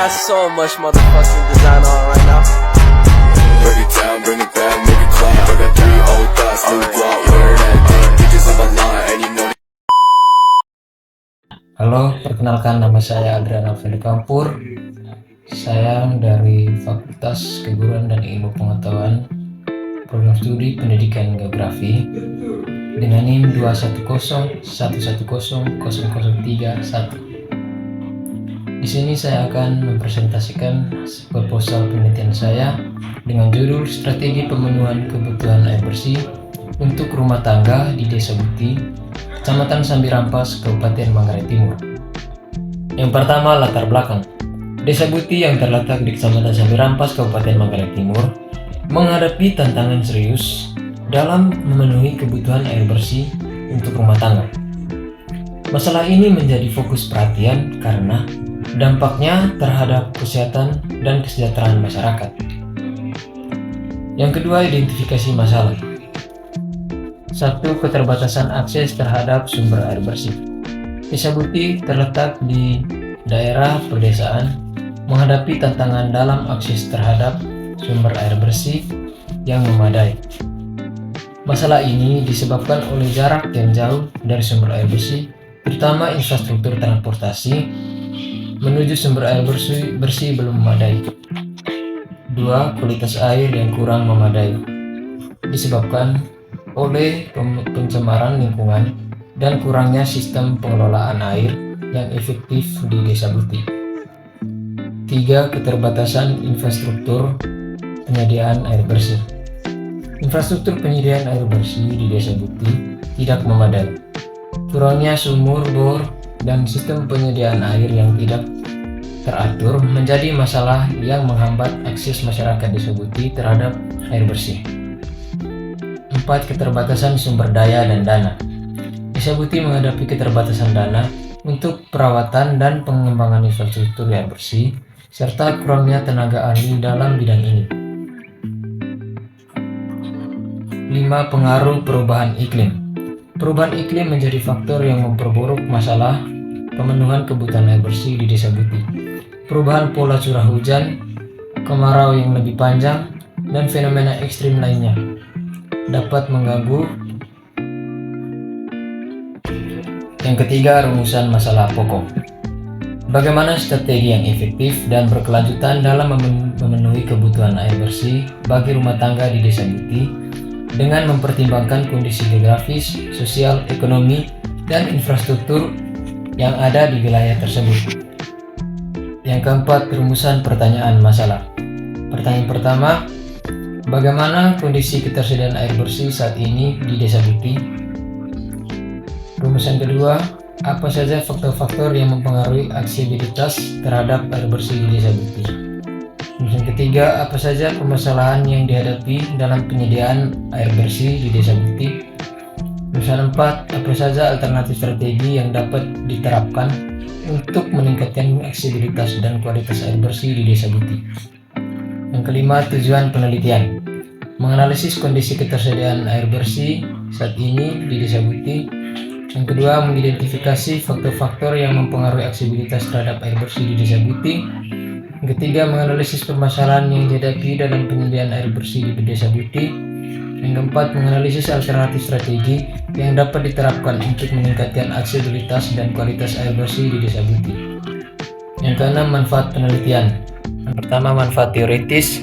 got so much motherfucking design on right now. Break it down, bring it back, make it clap. I got 3 old thoughts, new block, wear that thing. Bitches on my line, and you know. Halo, perkenalkan nama saya Adrian Alfredo Kampur. Saya dari Fakultas Keguruan dan Ilmu Pengetahuan Program Studi Pendidikan Geografi dengan NIM 21011003031. Di sini saya akan mempresentasikan proposal penelitian saya dengan judul Strategi Pemenuhan Kebutuhan Air Bersih untuk Rumah Tangga di Desa Buti, Kecamatan Sambirampas, Kabupaten Manggarai Timur. Yang pertama, latar belakang. Desa Buti yang terletak di Kecamatan Sambirampas, Kabupaten Manggarai Timur, menghadapi tantangan serius dalam memenuhi kebutuhan air bersih untuk rumah tangga. Masalah ini menjadi fokus perhatian karena dampaknya terhadap kesehatan dan kesejahteraan masyarakat. Yang kedua, identifikasi masalah. 1. Keterbatasan akses terhadap sumber air bersih. Desa Buti terletak di daerah pedesaan, menghadapi tantangan dalam akses terhadap sumber air bersih yang memadai. Masalah ini disebabkan oleh jarak yang jauh dari sumber air bersih, terutama infrastruktur transportasi menuju sumber air bersih belum memadai. 2. Kualitas air yang kurang memadai, disebabkan oleh pencemaran lingkungan dan kurangnya sistem pengelolaan air yang efektif di Desa Buti. 3. Keterbatasan infrastruktur penyediaan air bersih. Infrastruktur penyediaan air bersih di Desa Buti tidak memadai. Kurangnya sumur bor dan sistem penyediaan air yang tidak teratur menjadi masalah yang menghambat akses masyarakat Desa Buti terhadap air bersih. 4. Keterbatasan sumber daya dan dana. Desa Buti menghadapi keterbatasan dana untuk perawatan dan pengembangan infrastruktur air bersih, serta kurangnya tenaga ahli dalam bidang ini. 5. Pengaruh perubahan iklim. Perubahan iklim menjadi faktor yang memperburuk masalah pemenuhan kebutuhan air bersih di Desa Buti. Perubahan pola curah hujan, kemarau yang lebih panjang, dan fenomena ekstrim lainnya dapat mengganggu. Yang ketiga, rumusan masalah pokok. Bagaimana strategi yang efektif dan berkelanjutan dalam memenuhi kebutuhan air bersih bagi rumah tangga di Desa Buti dengan mempertimbangkan kondisi geografis, sosial, ekonomi, dan infrastruktur yang ada di wilayah tersebut. Yang keempat, rumusan pertanyaan masalah. Pertanyaan pertama, bagaimana kondisi ketersediaan air bersih saat ini di Desa Buti? Rumusan kedua, apa saja faktor-faktor yang mempengaruhi aksesibilitas terhadap air bersih di Desa Buti? Rumusan ketiga, apa saja permasalahan yang dihadapi dalam penyediaan air bersih di Desa Buti? Rumusan 4, apa saja alternatif strategi yang dapat diterapkan untuk meningkatkan aksesibilitas dan kualitas air bersih di Desa Buti? Yang kelima, tujuan penelitian. Menganalisis kondisi ketersediaan air bersih saat ini di Desa Buti. Yang kedua, mengidentifikasi faktor-faktor yang mempengaruhi aksesibilitas terhadap air bersih di Desa Buti. Yang ketiga, menganalisis permasalahan yang dihadapi dalam penyediaan air bersih di Desa Buti. Yang keempat, menganalisis alternatif strategi yang dapat diterapkan untuk meningkatkan aksesibilitas dan kualitas air bersih di Desa Buti. Yang keenam, manfaat penelitian. Yang pertama, manfaat teoritis.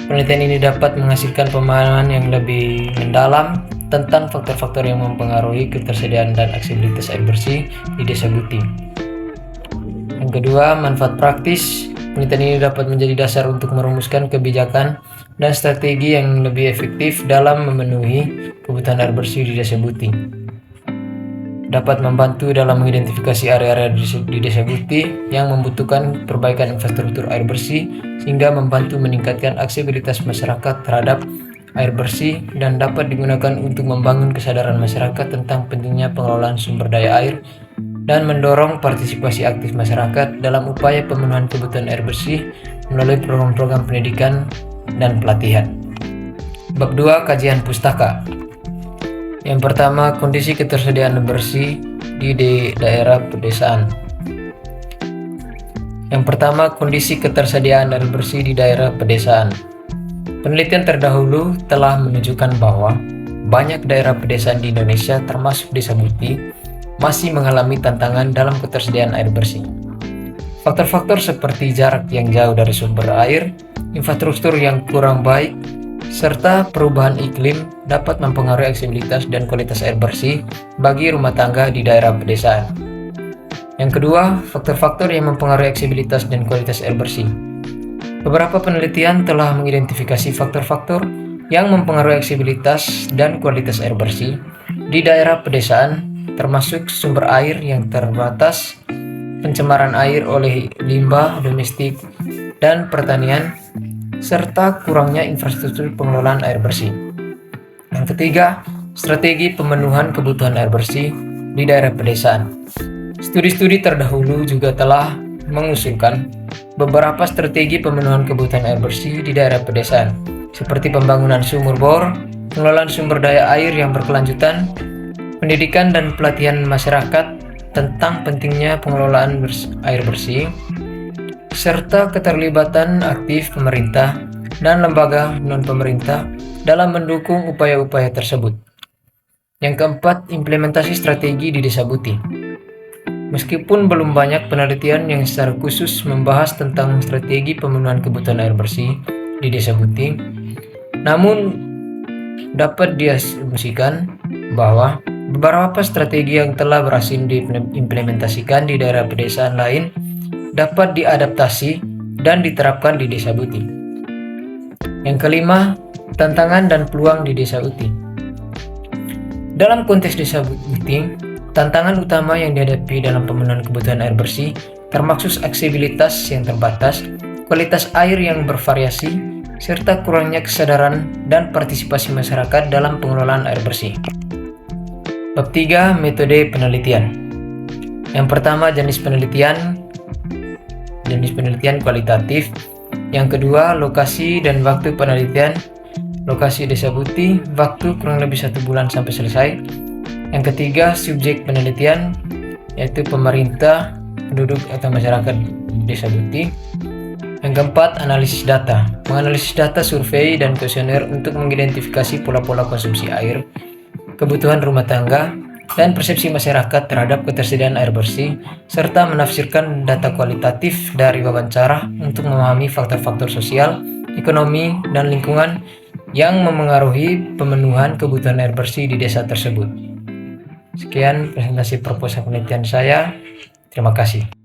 Penelitian ini dapat menghasilkan pemahaman yang lebih mendalam tentang faktor-faktor yang mempengaruhi ketersediaan dan aksesibilitas air bersih di Desa Buti. Yang kedua, manfaat praktis. Penelitian ini dapat menjadi dasar untuk merumuskan kebijakan dan strategi yang lebih efektif dalam memenuhi kebutuhan air bersih di Desa Buti. Dapat membantu dalam mengidentifikasi area-area di Desa Buti yang membutuhkan perbaikan infrastruktur air bersih sehingga membantu meningkatkan aksesibilitas masyarakat terhadap air bersih dan dapat digunakan untuk membangun kesadaran masyarakat tentang pentingnya pengelolaan sumber daya air dan mendorong partisipasi aktif masyarakat dalam upaya pemenuhan kebutuhan air bersih melalui program-program pendidikan dan pelatihan. Bab 2, kajian pustaka. Yang pertama, kondisi ketersediaan air bersih di daerah pedesaan. Yang pertama, kondisi ketersediaan air bersih di daerah pedesaan. Penelitian terdahulu telah menunjukkan bahwa banyak daerah pedesaan di Indonesia, termasuk Desa Buti, masih mengalami tantangan dalam ketersediaan air bersih. Faktor-faktor seperti jarak yang jauh dari sumber air, infrastruktur yang kurang baik, serta perubahan iklim dapat mempengaruhi aksesibilitas dan kualitas air bersih bagi rumah tangga di daerah pedesaan. Yang kedua, faktor-faktor yang mempengaruhi aksesibilitas dan kualitas air bersih. Beberapa penelitian telah mengidentifikasi faktor-faktor yang mempengaruhi aksesibilitas dan kualitas air bersih di daerah pedesaan, termasuk sumber air yang terbatas, pencemaran air oleh limbah domestik dan pertanian, serta kurangnya infrastruktur pengelolaan air bersih. Yang ketiga, strategi pemenuhan kebutuhan air bersih di daerah pedesaan. Studi-studi terdahulu juga telah mengusulkan beberapa strategi pemenuhan kebutuhan air bersih di daerah pedesaan, seperti pembangunan sumur bor, pengelolaan sumber daya air yang berkelanjutan, pendidikan dan pelatihan masyarakat tentang pentingnya pengelolaan air bersih, serta keterlibatan aktif pemerintah dan lembaga non-pemerintah dalam mendukung upaya-upaya tersebut. Yang keempat, implementasi strategi di Desa Buti. Meskipun belum banyak penelitian yang secara khusus membahas tentang strategi pemenuhan kebutuhan air bersih di Desa Buti, namun dapat diasumsikan bahwa beberapa strategi yang telah berhasil diimplementasikan di daerah pedesaan lain dapat diadaptasi dan diterapkan di Desa Buti. Yang kelima, tantangan dan peluang di Desa Buti. Dalam konteks Desa Buti, tantangan utama yang dihadapi dalam pemenuhan kebutuhan air bersih termasuk aksesibilitas yang terbatas, kualitas air yang bervariasi, serta kurangnya kesadaran dan partisipasi masyarakat dalam pengelolaan air bersih. Bab 3, metode penelitian. Yang pertama, jenis penelitian kualitatif. Yang kedua, lokasi dan waktu penelitian. Lokasi Desa Buti, waktu kurang lebih 1 bulan sampai selesai. Yang ketiga, subjek penelitian, yaitu pemerintah, penduduk atau masyarakat Desa Buti. Yang keempat, analisis data. Menganalisis data survei dan kuesioner untuk mengidentifikasi pola-pola konsumsi air, kebutuhan rumah tangga, dan persepsi masyarakat terhadap ketersediaan air bersih, serta menafsirkan data kualitatif dari wawancara untuk memahami faktor-faktor sosial, ekonomi, dan lingkungan yang memengaruhi pemenuhan kebutuhan air bersih di desa tersebut. Sekian presentasi proposal penelitian saya. Terima kasih.